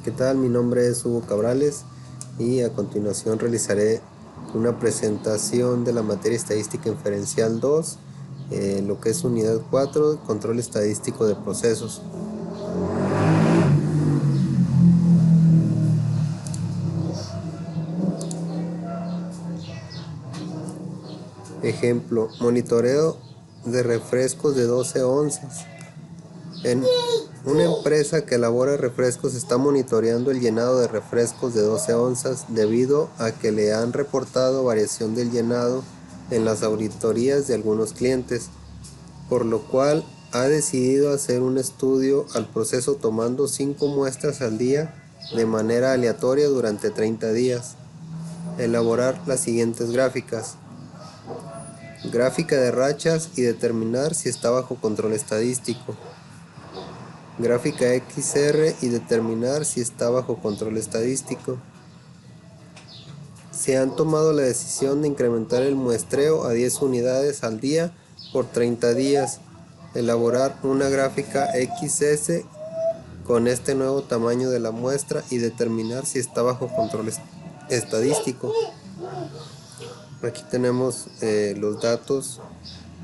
¿Qué tal? Mi nombre es Hugo Cabrales y a continuación realizaré una presentación de la materia estadística inferencial 2, lo que es unidad 4, control estadístico de procesos. Ejemplo, monitoreo de refrescos de 12 onzas. En una empresa que elabora refrescos está monitoreando el llenado de refrescos de 12 onzas debido a que le han reportado variación del llenado en las auditorías de algunos clientes, por lo cual ha decidido hacer un estudio al proceso tomando 5 muestras al día de manera aleatoria durante 30 días. Elaborar las siguientes gráficas. Gráfica de rachas y determinar si está bajo control estadístico. Gráfica XR y determinar si está bajo control estadístico. Se han tomado la decisión de incrementar el muestreo a 10 unidades al día por 30 días. Elaborar una gráfica XS con este nuevo tamaño de la muestra y determinar si está bajo control estadístico. Aquí tenemos los datos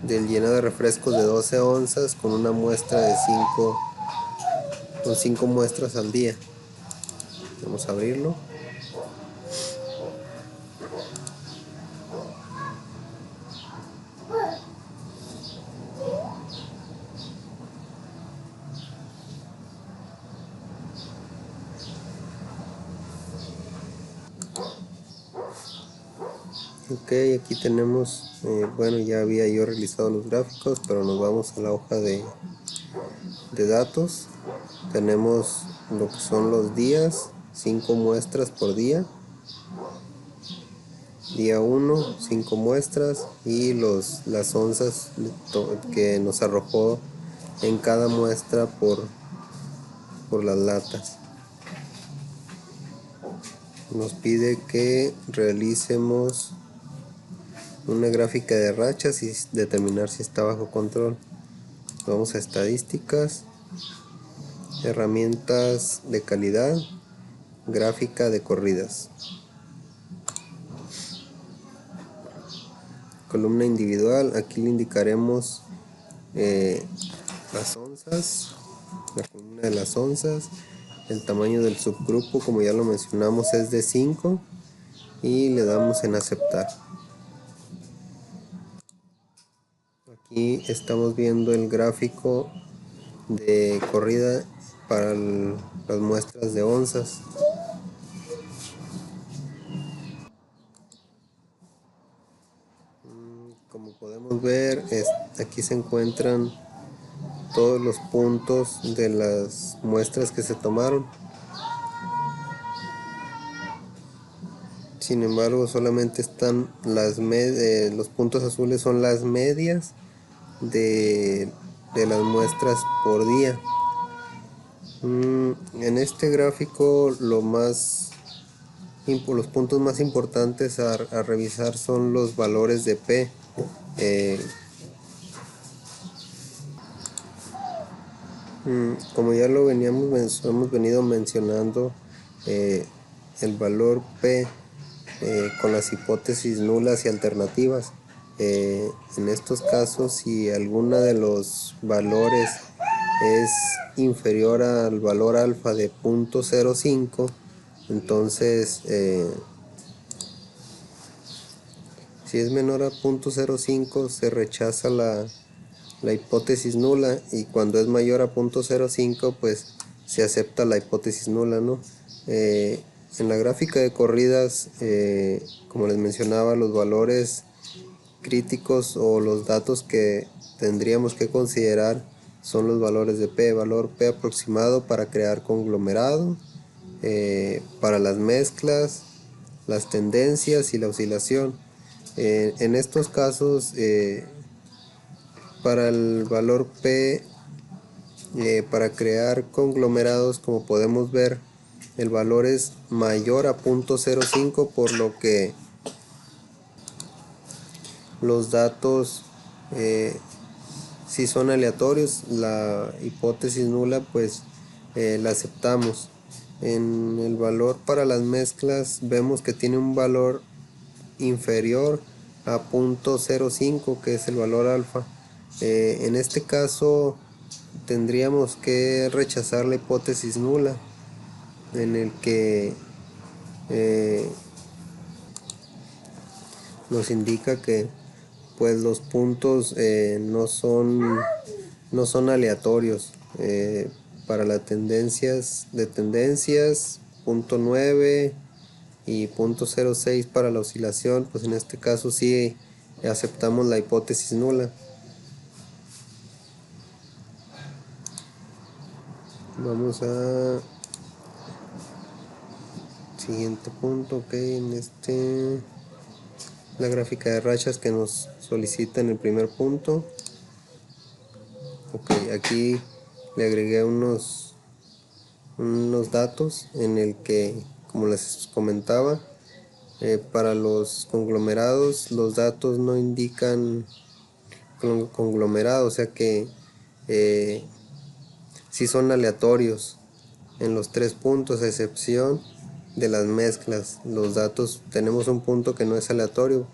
del llenado de refrescos de 12 onzas con una muestra de 5 muestras al día. Vamos a abrirlo. Ok, aquí tenemos, bueno, ya había yo realizado los gráficos, pero nos vamos a la hoja de datos. Tenemos lo que son los días, 5 muestras por día. Día 1, 5 muestras y las onzas que nos arrojó en cada muestra por las latas. Nos pide que realicemos una gráfica de rachas y determinar si está bajo control. Vamos a estadísticas, herramientas de calidad, gráfica de corridas. Columna individual, aquí le indicaremos las onzas, la columna de las onzas. El tamaño del subgrupo, como ya lo mencionamos, es de 5 y le damos en aceptar. Aquí estamos viendo el gráfico de corrida para las muestras de onzas. Como podemos ver, aquí se encuentran todos los puntos de las muestras que se tomaron. Sin embargo, solamente están los puntos azules son las medias de las muestras por día. En este gráfico los puntos más importantes a revisar son los valores de P. Como ya lo hemos venido mencionando, el valor P con las hipótesis nulas y alternativas. En estos casos, si alguna de los valores es inferior al valor alfa de 0.05, entonces si es menor a 0.05 se rechaza la hipótesis nula, y cuando es mayor a 0.05 pues se acepta la hipótesis nula, ¿no? En la gráfica de corridas, como les mencionaba, los valores críticos o los datos que tendríamos que considerar son los valores de P, valor P aproximado para crear conglomerado, para las mezclas, las tendencias y la oscilación. En estos casos, para el valor P, para crear conglomerados, como podemos ver, el valor es mayor a 0.05, por lo que los datos, si son aleatorios, la hipótesis nula pues la aceptamos. En el valor para las mezclas vemos que tiene un valor inferior a 0.05, que es el valor alfa. En este caso tendríamos que rechazar la hipótesis nula, en el que nos indica que pues los puntos no son aleatorios. Para las tendencias, 0.9 y 0.06 para la oscilación, pues en este caso sí aceptamos la hipótesis nula. Vamos a siguiente punto. Ok, la gráfica de rachas que nos solicita en el primer punto. Ok, aquí le agregué unos datos en el que, como les comentaba, para los conglomerados los datos no indican conglomerado, o sea que sí son aleatorios en los 3 puntos, a excepción de las mezclas. Los datos, tenemos un punto que no es aleatorio,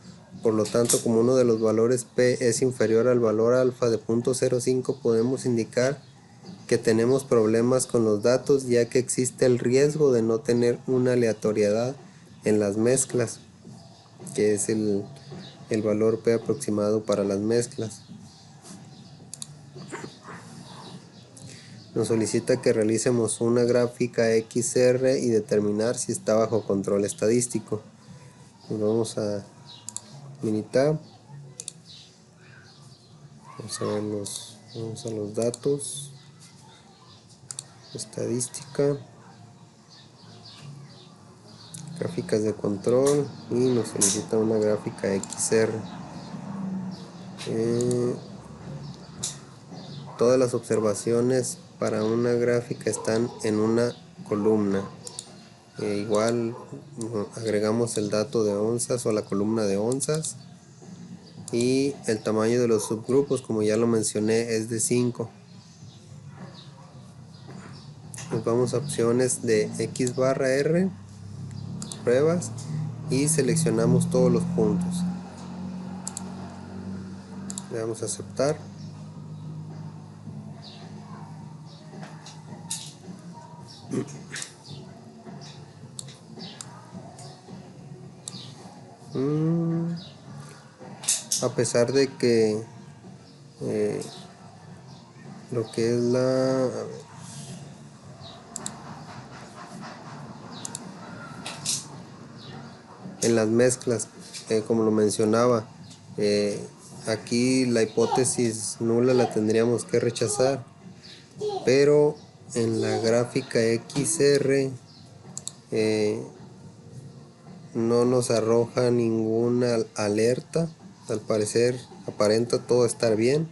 por lo tanto, como uno de los valores P es inferior al valor alfa de 0.05, podemos indicar que tenemos problemas con los datos, ya que existe el riesgo de no tener una aleatoriedad en las mezclas, que es el valor P aproximado para las mezclas. Nos solicita que realicemos una gráfica XR y determinar si está bajo control estadístico. Nos vamos a Minitab, vamos a los datos, estadística, gráficas de control, y nos solicita una gráfica XR. Todas las observaciones para una gráfica están en una columna. Igual agregamos el dato de onzas o la columna de onzas, y el tamaño de los subgrupos, como ya lo mencioné, es de 5. Nos vamos a opciones de X/R, pruebas, y seleccionamos todos los puntos. Le damos a aceptar. A pesar de que lo que es en las mezclas, como lo mencionaba, aquí la hipótesis nula la tendríamos que rechazar, pero en la gráfica XR no nos arroja ninguna alerta. Al parecer aparenta todo estar bien.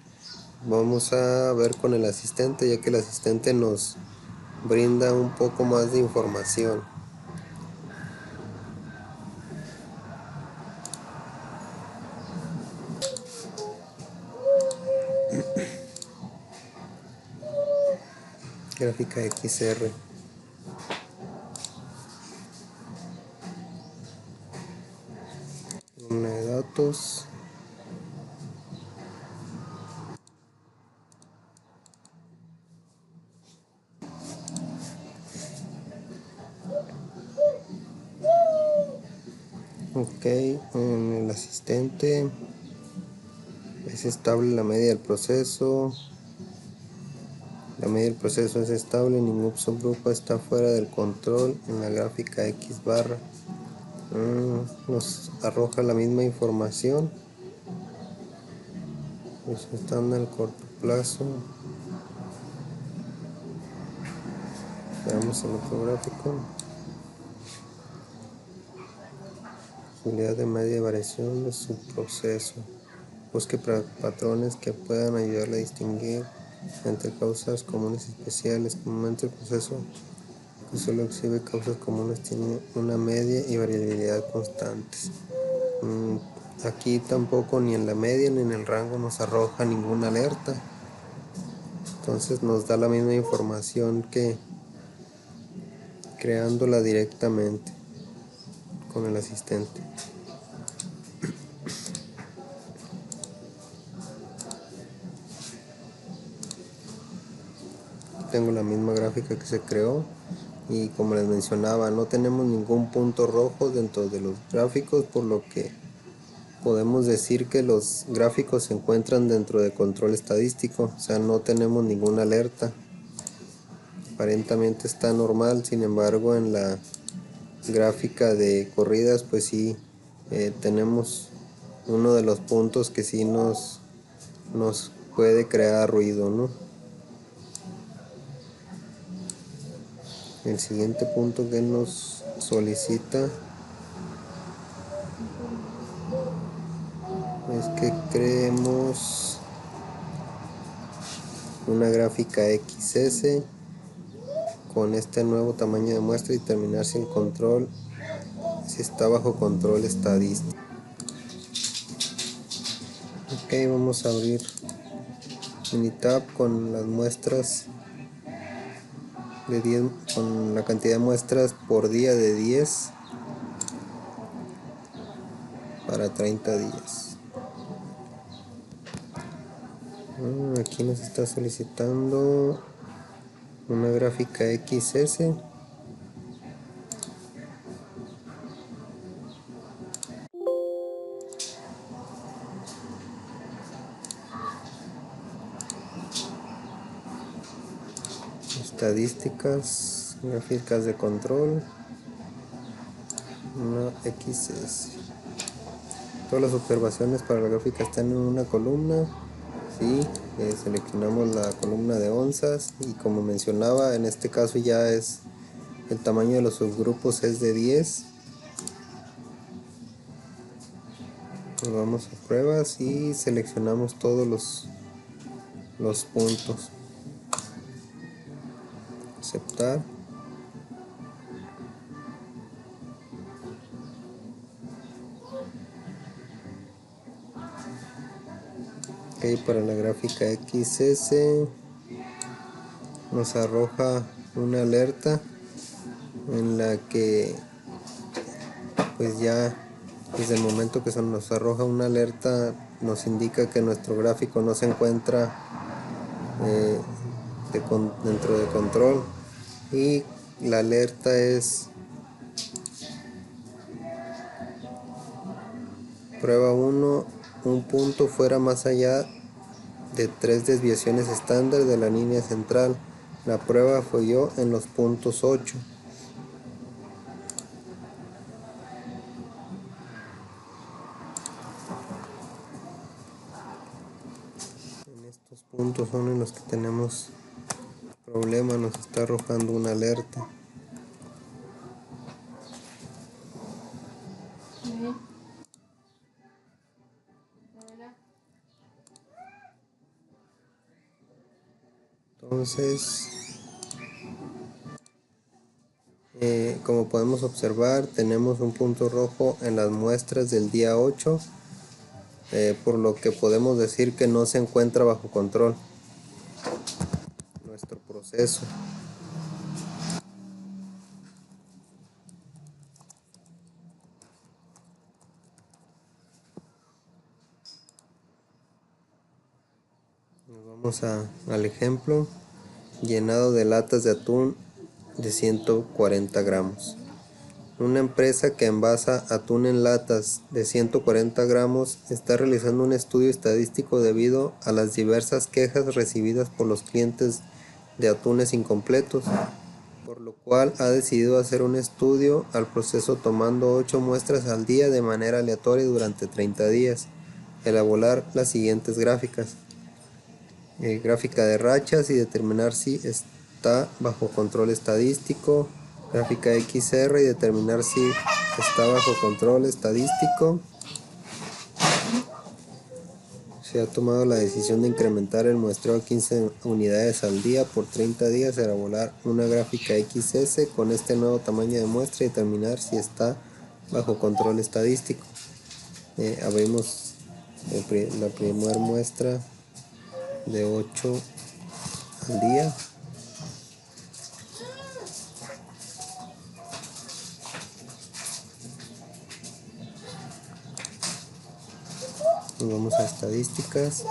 Vamos a ver con el asistente, ya que el asistente nos brinda un poco más de información. Gráfica XR. Una de datos. Ok, en el asistente es estable la media del proceso. La media del proceso es estable, ningún subgrupo está fuera del control. En la gráfica X barra nos arroja la misma información. Los estándar al corto plazo. Veamos el otro gráfico. Posibilidad de media variación de su proceso. Busque patrones que puedan ayudarle a distinguir entre causas comunes y especiales. Comúnmente el proceso que solo exhibe causas comunes tiene una media y variabilidad constantes. Aquí tampoco, ni en la media ni en el rango, nos arroja ninguna alerta. Entonces nos da la misma información que creándola directamente con el asistente. Tengo la misma gráfica que se creó y como les mencionaba, no tenemos ningún punto rojo dentro de los gráficos, por lo que podemos decir que los gráficos se encuentran dentro de control estadístico, o sea, no tenemos ninguna alerta. Aparentemente está normal, sin embargo en la gráfica de corridas pues sí tenemos uno de los puntos que sí nos puede crear ruido, ¿no? El siguiente punto que nos solicita es que creemos una gráfica XS con este nuevo tamaño de muestra y determinar si el control si está bajo control estadístico. Ok, vamos a abrir Minitab con las muestras de 10, con la cantidad de muestras por día de 10 para 30 días. Aquí nos está solicitando una gráfica XS. Estadísticas, gráficas de control, una XS. Todas las observaciones para la gráfica están en una columna. Sí, seleccionamos la columna de onzas y como mencionaba, en este caso ya es el tamaño de los subgrupos es de 10. Nos vamos a pruebas y seleccionamos todos los puntos. Aceptar. Ok, para la gráfica XS nos arroja una alerta en la que pues ya desde el momento que se nos arroja una alerta nos indica que nuestro gráfico no se encuentra dentro de control y la alerta es prueba 1, un punto fuera más allá de 3 desviaciones estándar de la línea central. La prueba falló en los puntos 8. En estos puntos son en los que tenemos problema, nos está arrojando una alerta. Entonces, como podemos observar, tenemos un punto rojo en las muestras del día 8, por lo que podemos decir que no se encuentra bajo control nuestro proceso. Nos vamos al ejemplo: llenado de latas de atún de 140 gramos. Una empresa que envasa atún en latas de 140 gramos está realizando un estudio estadístico debido a las diversas quejas recibidas por los clientes de atunes incompletos, por lo cual ha decidido hacer un estudio al proceso tomando 8 muestras al día de manera aleatoria durante 30 días. Elaborar las siguientes gráficas. Gráfica de rachas y determinar si está bajo control estadístico. Gráfica XR y determinar si está bajo control estadístico. Se ha tomado la decisión de incrementar el muestreo a 15 unidades al día por 30 días, elaborar una gráfica XS con este nuevo tamaño de muestra y determinar si está bajo control estadístico. Abrimos la primera muestra de 8 al día. Nos vamos a estadísticas.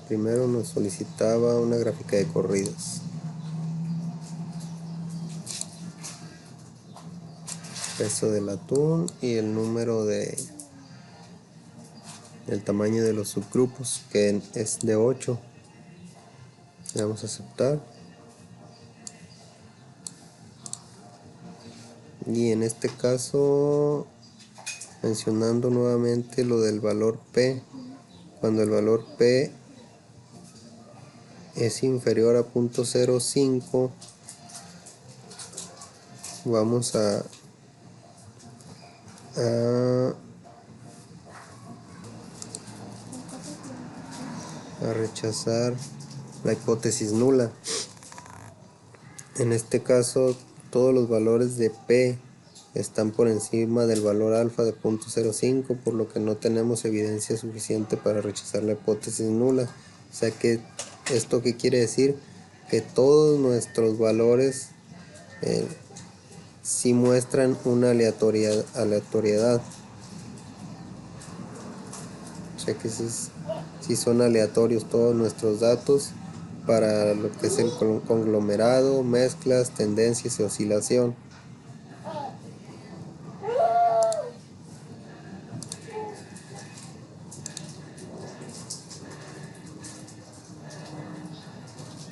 Primero nos solicitaba una gráfica de corridos. Peso del atún y el número el tamaño de los subgrupos, que es de 8. Le vamos a aceptar. Y en este caso, mencionando nuevamente lo del valor P, cuando el valor P es inferior a 0.05, vamos a rechazar la hipótesis nula. En este caso, todos los valores de P están por encima del valor alfa de 0.05, por lo que no tenemos evidencia suficiente para rechazar la hipótesis nula. O sea que, ¿esto qué quiere decir? Que todos nuestros valores sí muestran una aleatoriedad. O sea que sí son aleatorios todos nuestros datos para lo que es el conglomerado, mezclas, tendencias y oscilación.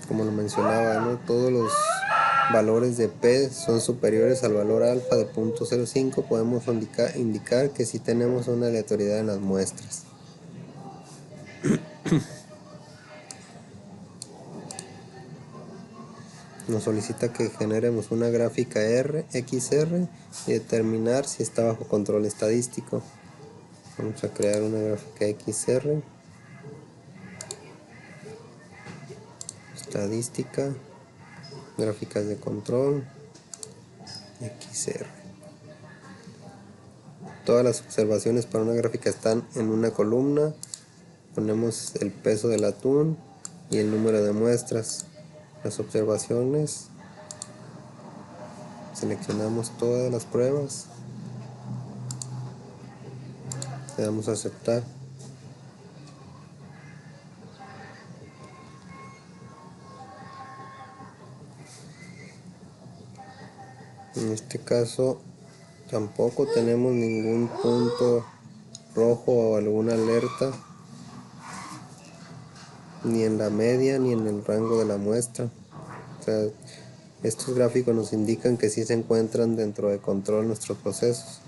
Como lo mencionaba, ¿no? Todos los valores de P son superiores al valor alfa de 0.05. Podemos indicar que sí tenemos una aleatoriedad en las muestras. Nos solicita que generemos una gráfica XR y determinar si está bajo control estadístico. Vamos a crear una gráfica XR. Estadística, gráficas de control, XR. Todas las observaciones para una gráfica están en una columna. Ponemos el peso del atún y el número de muestras. Las observaciones, seleccionamos todas las pruebas, le damos a aceptar. En este caso tampoco tenemos ningún punto rojo o alguna alerta, ni en la media ni en el rango de la muestra. O sea, estos gráficos nos indican que sí se encuentran dentro de control nuestros procesos.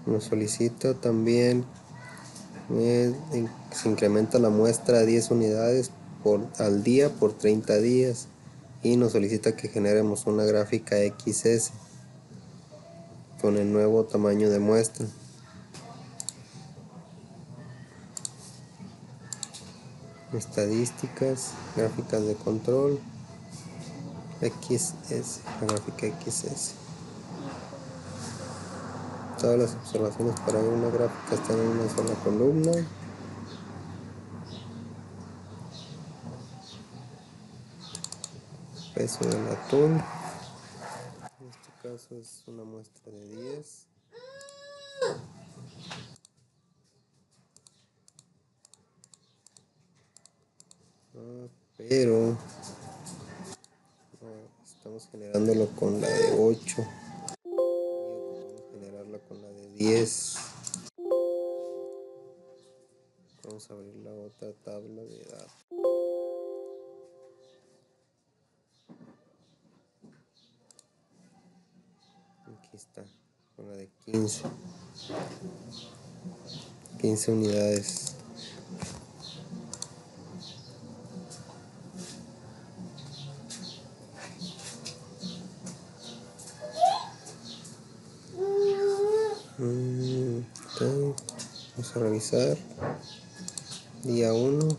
Nos solicita también se incrementa la muestra a 10 unidades al día por 30 días y nos solicita que generemos una gráfica XS con el nuevo tamaño de muestra. Estadísticas, gráficas de control, XS, la gráfica XS. Todas las observaciones para ver una gráfica están en una sola columna. Peso del atún. En este caso es una muestra de 10. Pero estamos generándolo con la de 8 y ocupamos generarla con la de 10. Vamos a abrir la otra tabla de datos. Aquí está, con la de 15 unidades. Vamos a revisar. Día 1.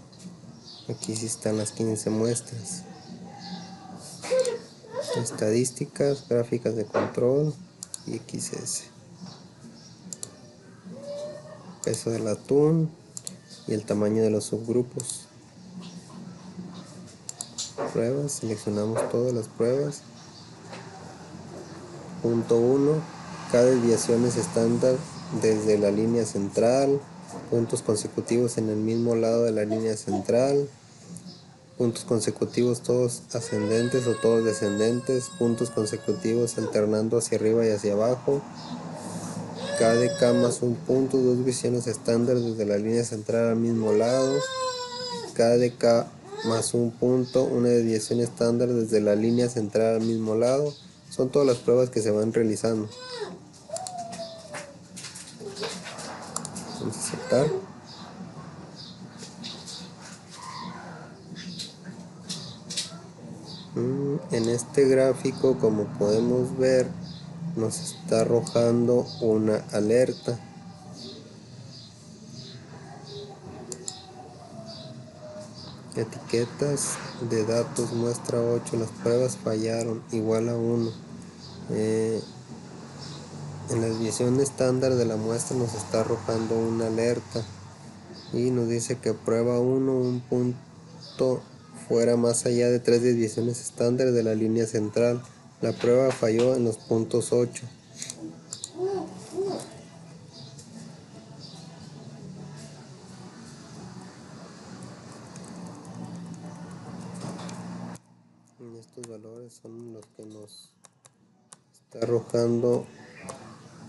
Aquí sí están las 15 muestras. Estadísticas, gráficas de control y XS. Peso del atún y el tamaño de los subgrupos. pruebas, seleccionamos todas las pruebas. Punto 1. Cada desviación es estándar desde la línea central. Puntos consecutivos en el mismo lado de la línea central. Puntos consecutivos todos ascendentes o todos descendentes. Puntos consecutivos alternando hacia arriba y hacia abajo. KDK más un punto, dos desviaciones estándar desde la línea central al mismo lado. KDK más un punto, una desviación estándar desde la línea central al mismo lado. Son todas las pruebas que se van realizando. Vamos a aceptar. En este gráfico, como podemos ver, nos está arrojando una alerta. Etiquetas de datos muestra 8, las pruebas fallaron, igual a 1. En la desviación estándar de la muestra nos está arrojando una alerta y nos dice que prueba 1, un punto fuera más allá de 3 desviaciones estándar de la línea central. La prueba falló en los puntos 8. Y estos valores son los que nos está arrojando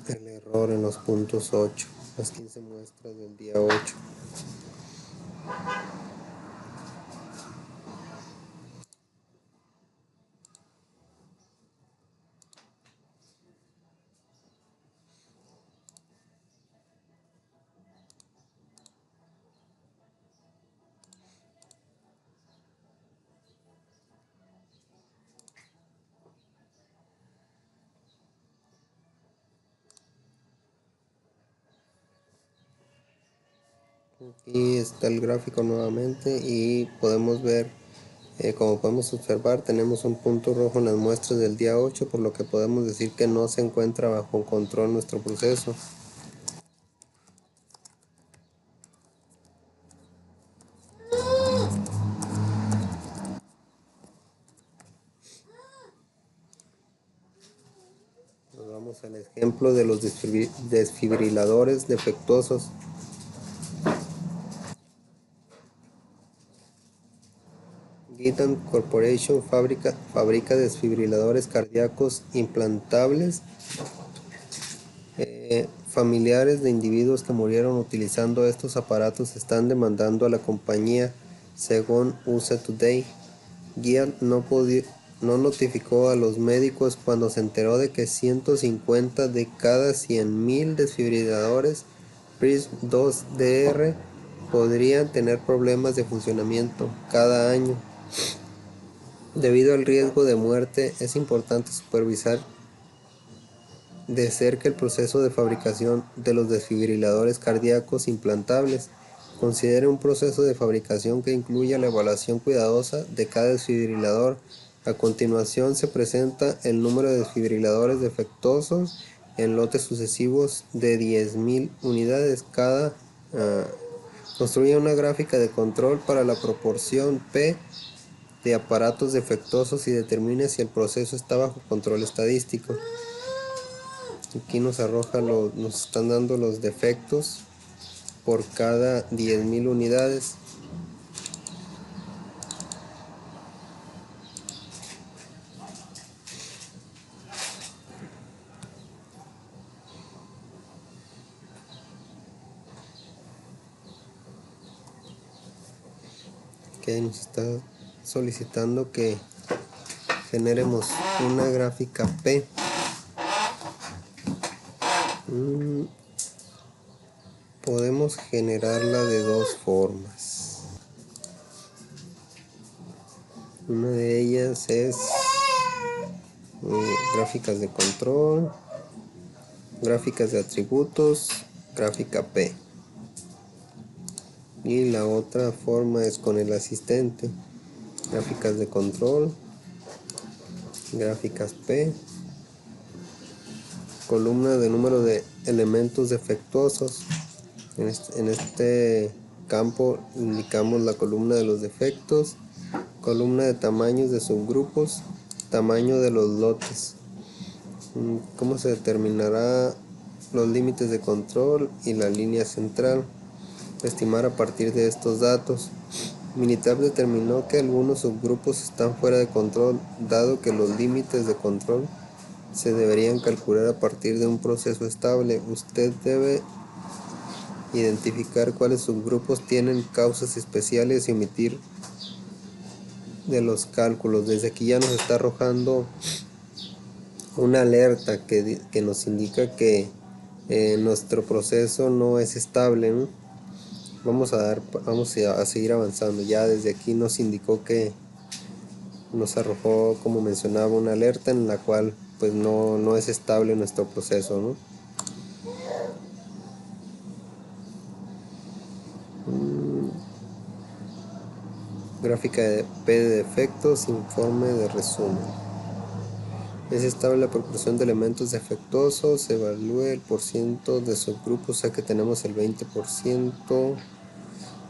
el error en los puntos 8, las 15 muestras del día 8. Aquí está el gráfico nuevamente y podemos ver, como podemos observar, tenemos un punto rojo en las muestras del día 8, por lo que podemos decir que no se encuentra bajo control nuestro proceso. Nos vamos al ejemplo de los desfibriladores defectuosos. Getinge Corporation fabrica desfibriladores cardíacos implantables. Familiares de individuos que murieron utilizando estos aparatos están demandando a la compañía, según USA Today. Giat no notificó a los médicos cuando se enteró de que 150 de cada 100.000 desfibriladores PRISM 2DR podrían tener problemas de funcionamiento cada año. Debido al riesgo de muerte, es importante supervisar de cerca el proceso de fabricación de los desfibriladores cardíacos implantables. Considere un proceso de fabricación que incluya la evaluación cuidadosa de cada desfibrilador. A continuación se presenta el número de desfibriladores defectuosos en lotes sucesivos de 10.000 unidades cada. Construye una gráfica de control para la proporción P de aparatos defectuosos y determine si el proceso está bajo control estadístico. Aquí nos están dando los defectos por cada 10.000 unidades. Que nos está solicitando que generemos una gráfica P. Podemos generarla de dos formas. Una de ellas es gráficas de control, gráficas de atributos, gráfica P. Y la otra forma es con el asistente, gráficas de control, gráficas P, columna de número de elementos defectuosos. En este campo indicamos la columna de los defectos Columna de tamaños de subgrupos. Tamaño de los lotes. ¿Cómo se determinará los límites de control y la línea central? Estimar a partir de estos datos. Minitab determinó que algunos subgrupos están fuera de control, dado que los límites de control se deberían calcular a partir de un proceso estable. Usted debe identificar cuáles subgrupos tienen causas especiales y omitir de los cálculos. Desde aquí ya nos está arrojando una alerta que nos indica que nuestro proceso no es estable, ¿no? Vamos a seguir avanzando. Ya desde aquí nos indicó que nos arrojó, como mencionaba, una alerta en la cual pues no es estable nuestro proceso, ¿no? Gráfica de P de defectos, informe de resumen. Es estable la proporción de elementos defectuosos, se evalúa el porciento de subgrupos, o sea que tenemos el 20%.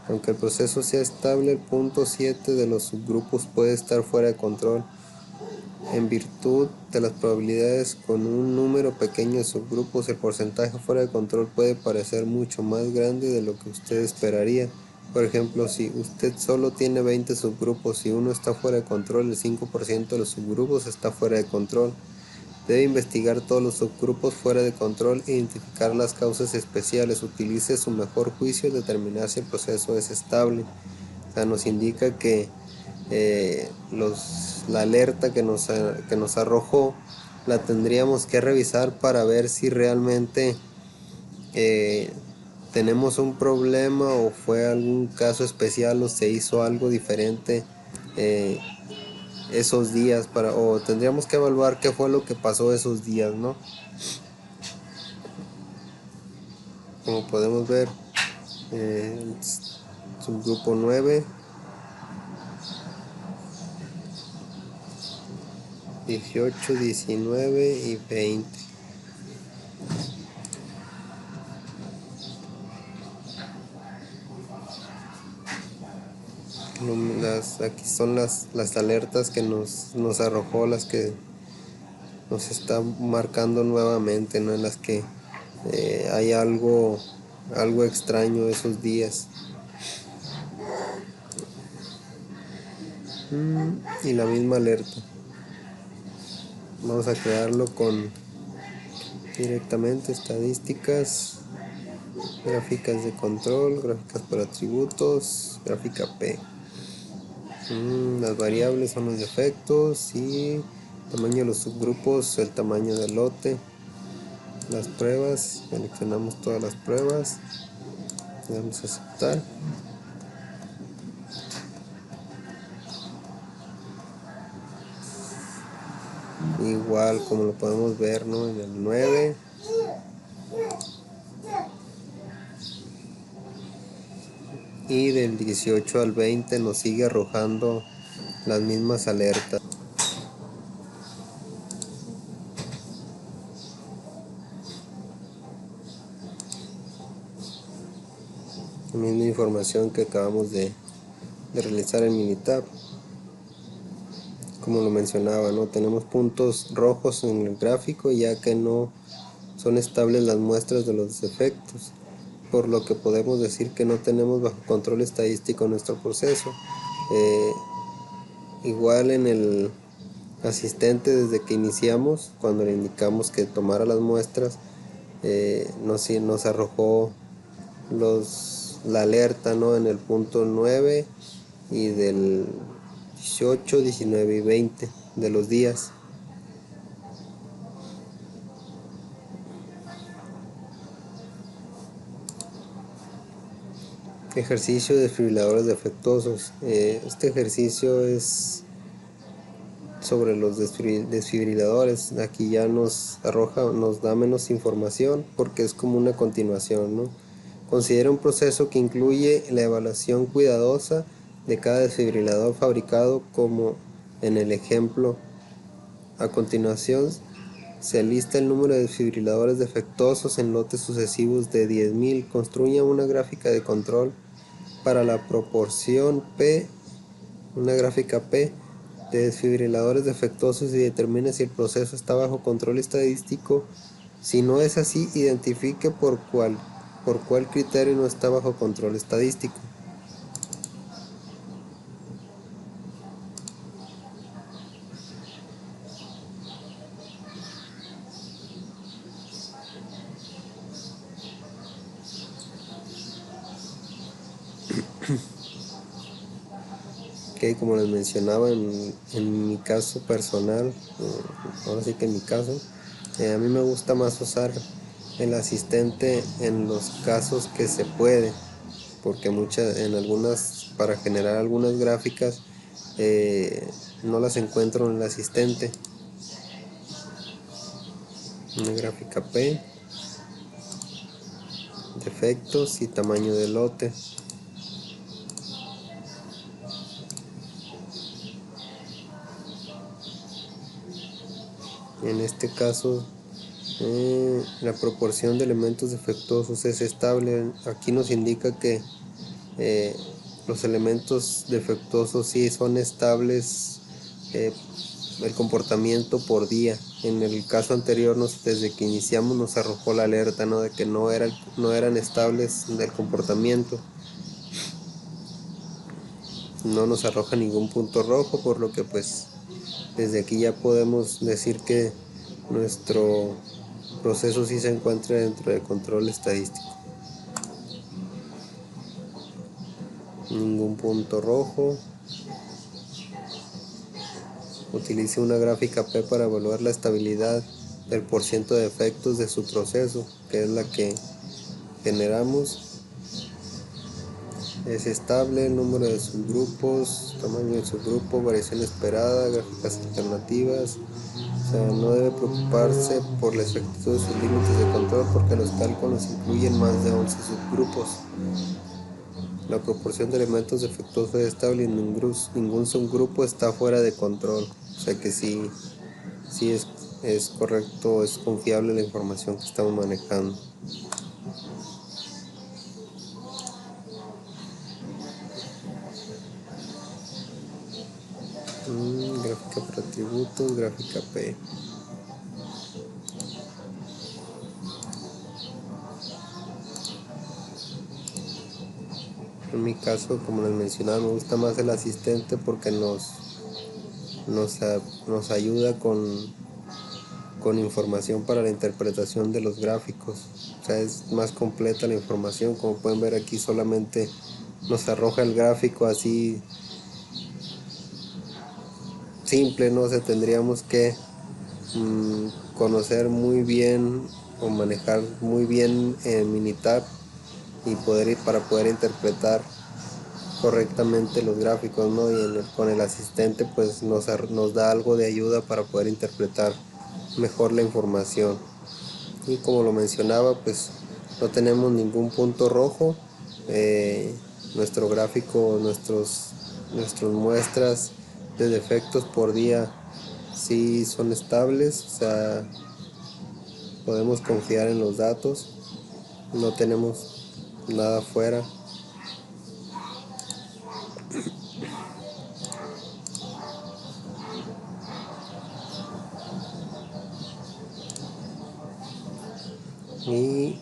Aunque el proceso sea estable, el punto 7 de los subgrupos puede estar fuera de control. En virtud de las probabilidades con un número pequeño de subgrupos, el porcentaje fuera de control puede parecer mucho más grande de lo que usted esperaría. Por ejemplo, si usted solo tiene 20 subgrupos y uno está fuera de control, el 5% de los subgrupos está fuera de control. Debe investigar todos los subgrupos fuera de control e identificar las causas especiales. Utilice su mejor juicio y determinar si el proceso es estable. O sea, nos indica que la alerta que nos arrojó la tendríamos que revisar para ver si realmente tenemos un problema o fue algún caso especial o se hizo algo diferente esos días, o tendríamos que evaluar qué fue lo que pasó esos días, ¿no? Como podemos ver, el subgrupo 9, 18, 19 y 20. Aquí son las alertas que nos arrojó, las que nos está marcando nuevamente, ¿no? En las que hay algo extraño esos días. Y la misma alerta. Vamos a crearlo directamente estadísticas, gráficas de control, gráficas por atributos, gráfica P. Las variables son los defectos y tamaño de los subgrupos, el tamaño del lote. Las pruebas, seleccionamos todas las pruebas, le damos a aceptar. Igual como lo podemos ver, ¿no? En el 9 y del 18 al 20 nos sigue arrojando las mismas alertas. La misma información que acabamos de realizar en Minitab. Como lo mencionaba, ¿no? Tenemos puntos rojos en el gráfico ya que no son estables las muestras de los defectos, por lo que podemos decir que no tenemos bajo control estadístico nuestro proceso. Igual en el asistente, desde que iniciamos, cuando le indicamos que tomara las muestras, nos arrojó la alerta, ¿no? En el punto 9 y del 18, 19 y 20 de los días. Ejercicio de desfibriladores defectuosos. Este ejercicio es sobre los desfibriladores. Aquí ya nos da menos información porque es como una continuación, ¿no? Considera un proceso que incluye la evaluación cuidadosa de cada desfibrilador fabricado, como en el ejemplo. A continuación se lista el número de desfibriladores defectuosos en lotes sucesivos de 10.000. Construya una gráfica de control para la proporción P una gráfica P de desfibriladores defectuosos y determine si el proceso está bajo control estadístico. Si no es así, identifique por cuál criterio no está bajo control estadístico. Que como les mencionaba en mi caso personal, ahora sí que en mi caso, a mí me gusta más usar el asistente en los casos que se puede, porque para generar algunas gráficas no las encuentro en el asistente. Una gráfica P, defectos y tamaño de lote. En este caso la proporción de elementos defectuosos es estable. Aquí nos indica que eh, los elementos defectuosos sí son estables, el comportamiento por día. En el caso anterior, desde que iniciamos nos arrojó la alerta, ¿no?, de que no eran estables del comportamiento. No nos arroja ningún punto rojo, por lo que pues desde aquí ya podemos decir que nuestro proceso sí se encuentra dentro de control estadístico. Ningún punto rojo. Utilice una gráfica P para evaluar la estabilidad del porciento de defectos de su proceso, que es la que generamos. Es estable el número de subgrupos, tamaño del subgrupo, variación esperada, gráficas alternativas. O sea, no debe preocuparse por la exactitud de sus límites de control, porque los cálculos incluyen más de 11 subgrupos. La proporción de elementos defectuosos es estable y ningún subgrupo está fuera de control. O sea que sí es correcto, es confiable la información que estamos manejando. Gráfica por atributos, gráfica P. En mi caso, como les mencionaba, me gusta más el asistente porque nos ayuda con información para la interpretación de los gráficos. O sea, es más completa la información. Como pueden ver aquí, solamente nos arroja el gráfico así simple, ¿no? O sea, tendríamos que conocer muy bien o manejar muy bien Minitab para poder interpretar correctamente los gráficos, ¿no? Y con el asistente pues nos da algo de ayuda para poder interpretar mejor la información. Y como lo mencionaba, pues no tenemos ningún punto rojo. Nuestro gráfico, nuestras muestras de defectos por día sí son estables, o sea, podemos confiar en los datos, no tenemos nada fuera. Y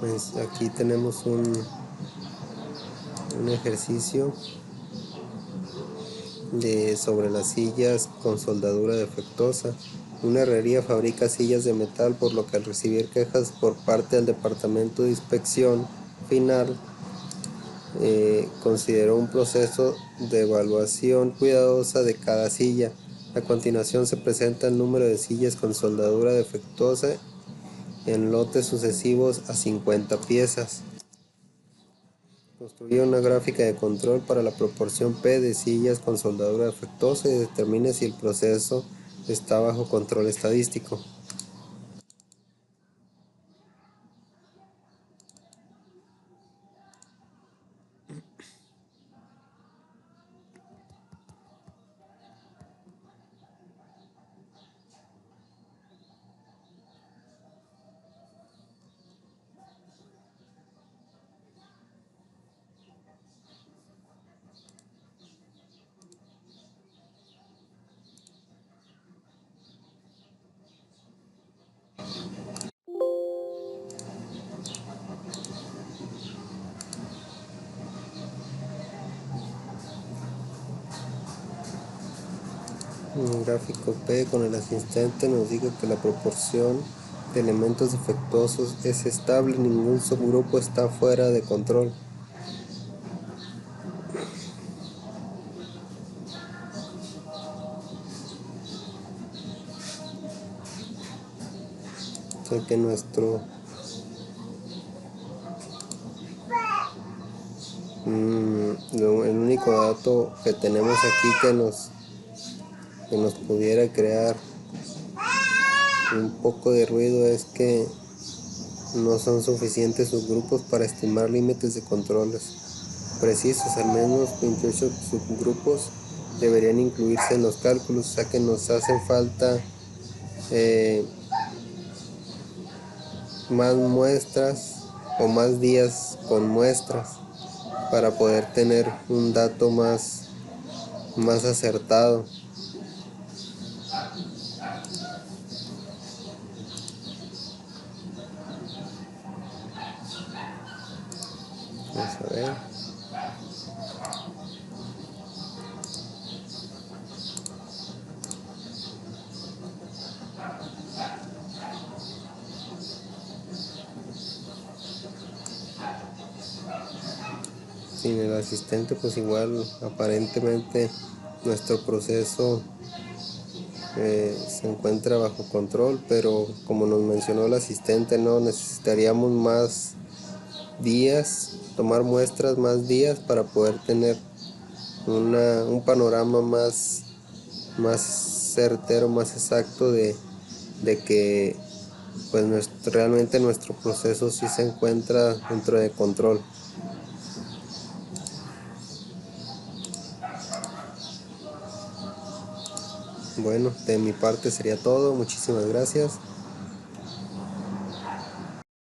pues aquí tenemos un ejercicio sobre las sillas con soldadura defectuosa. Una herrería fabrica sillas de metal, por lo que al recibir quejas por parte del departamento de inspección final, consideró un proceso de evaluación cuidadosa de cada silla. A continuación se presenta el número de sillas con soldadura defectuosa en lotes sucesivos a 50 piezas. Construye una gráfica de control para la proporción P de sillas con soldadura defectuosa y determine si el proceso está bajo control estadístico. En el gráfico P con el asistente nos dice que la proporción de elementos defectuosos es estable, ningún subgrupo está fuera de control. O sea que el único dato que tenemos aquí que nos pudiera crear un poco de ruido es que no son suficientes subgrupos para estimar límites de controles precisos. Al menos 28 subgrupos deberían incluirse en los cálculos, o sea que nos hacen falta más muestras o más días con muestras para poder tener un dato más acertado. Vamos a ver. Sin el asistente pues igual aparentemente nuestro proceso se encuentra bajo control, pero como nos mencionó el asistente, no necesitaríamos más días, tomar muestras más días para poder tener un panorama más certero, más exacto de que pues realmente nuestro proceso sí se encuentra dentro de control. Bueno, de mi parte sería todo. Muchísimas gracias.